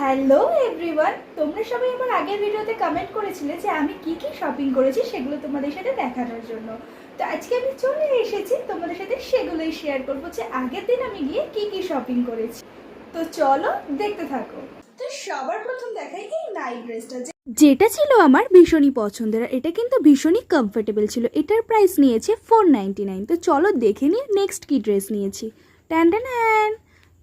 Hello everyone, তোমরা সবাই আমার আগের ভিডিওতে কমেন্ট করেছিলে যে আমি কি কি শপিং করেছি সেগুলো তোমাদের সাথে দেখানোর জন্য। তো আজকে আমি চলে এসেছি তোমাদের সাথে সেগুলোই শেয়ার করবো যে আগের দিন আমি গিয়ে কি কি শপিং করেছি। তো চলো দেখতে থাকো। তো সবার প্রথম দেখাই এই নাইট ড্রেসটা, যেটা ছিল আমার ভীষণই পছন্দের। আর এটা কিন্তু ভীষণই কমফোর্টেবল ছিল। এটার প্রাইস নিয়েছে 499। তো চলো দেখে নিই নেক্সট কি ড্রেস নিয়েছি। Tan tan tan.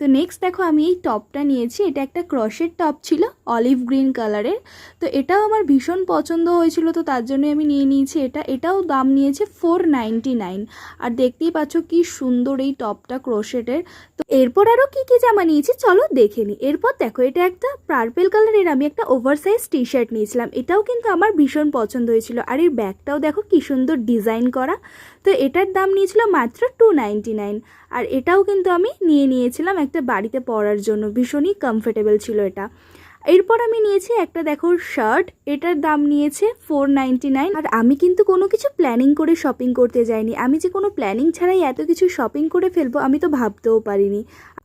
তো নেক্সট দেখো আমি এই টপটা নিয়েছি। এটা একটা ক্রশের টপ ছিল অলিভ গ্রিন কালারের। তো এটাও আমার ভীষণ পছন্দ হয়েছিল, তো তার জন্য আমি নিয়ে নিয়েছি এটাও দাম নিয়েছে 499। আর দেখতেই পাচ্ছ কি সুন্দর এই টপটা ক্রোশেটের। তো এরপর আরও কী কী জামা নিয়েছি চলো দেখে নিই। এরপর দেখো এটা একটা পার্পেল কালারের আমি একটা ওভারসাইজ টি শার্ট নিয়েছিলাম। এটাও কিন্তু আমার ভীষণ পছন্দ হয়েছিল। আর এর ব্যাগটাও দেখো কি সুন্দর ডিজাইন করা। তো এটার দাম নিয়েছিল মাত্র 299। আর এটাও কিন্তু আমি নিয়ে নিয়েছিলাম একটা বাড়িতে পরার জন্য, ভীষণই কমফোর্টেবল ছিল এটা। এরপর আমি নিয়েছি একটা দেখো শার্ট, এটার দাম নিয়েছে 499। আর আমি কিন্তু কোনো কিছু প্ল্যানিং করে শপিং করতে যাইনি। আমি যে কোনো প্ল্যানিং ছাড়াই এত কিছু শপিং করে ফেলবো আমি তো ভাবতেও পারিনি।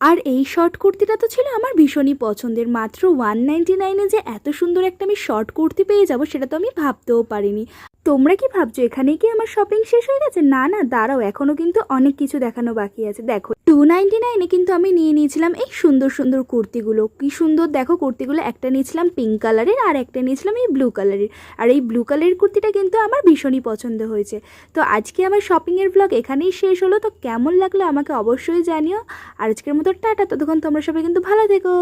আর এই শর্ট কুর্তিটা তো ছিল আমার ভীষণই পছন্দের। মাত্র 199-এ যে এত সুন্দর একটা আমি শর্ট কুর্তি পেয়ে যাব সেটা তো আমি ভাবতেও পারিনি। তোমরা কি ভাবছো এখানেই কি আমার শপিং শেষ হয়ে গেছে? না না, দাঁড়াও, এখনও কিন্তু অনেক কিছু দেখানো বাকি আছে। দেখো 299-এ কিন্তু আমি নিয়ে নিয়েছিলাম এই সুন্দর সুন্দর কুর্তিগুলো। কি সুন্দর দেখো কুর্তিগুলো, একটা নিয়েছিলাম পিঙ্ক কালারের আর একটা নিয়েছিলাম এই ব্লু কালারের। আর এই ব্লু কালারের কুর্তিটা কিন্তু আমার ভীষণই পছন্দ হয়েছে। তো আজকে আমার শপিংয়ের ব্লগ এখানেই শেষ হলো। তো কেমন লাগলো আমাকে অবশ্যই জানিও। আর আজকের মতো টাটা, ততক্ষণ তোমরা সবাই কিন্তু ভালো থেকো।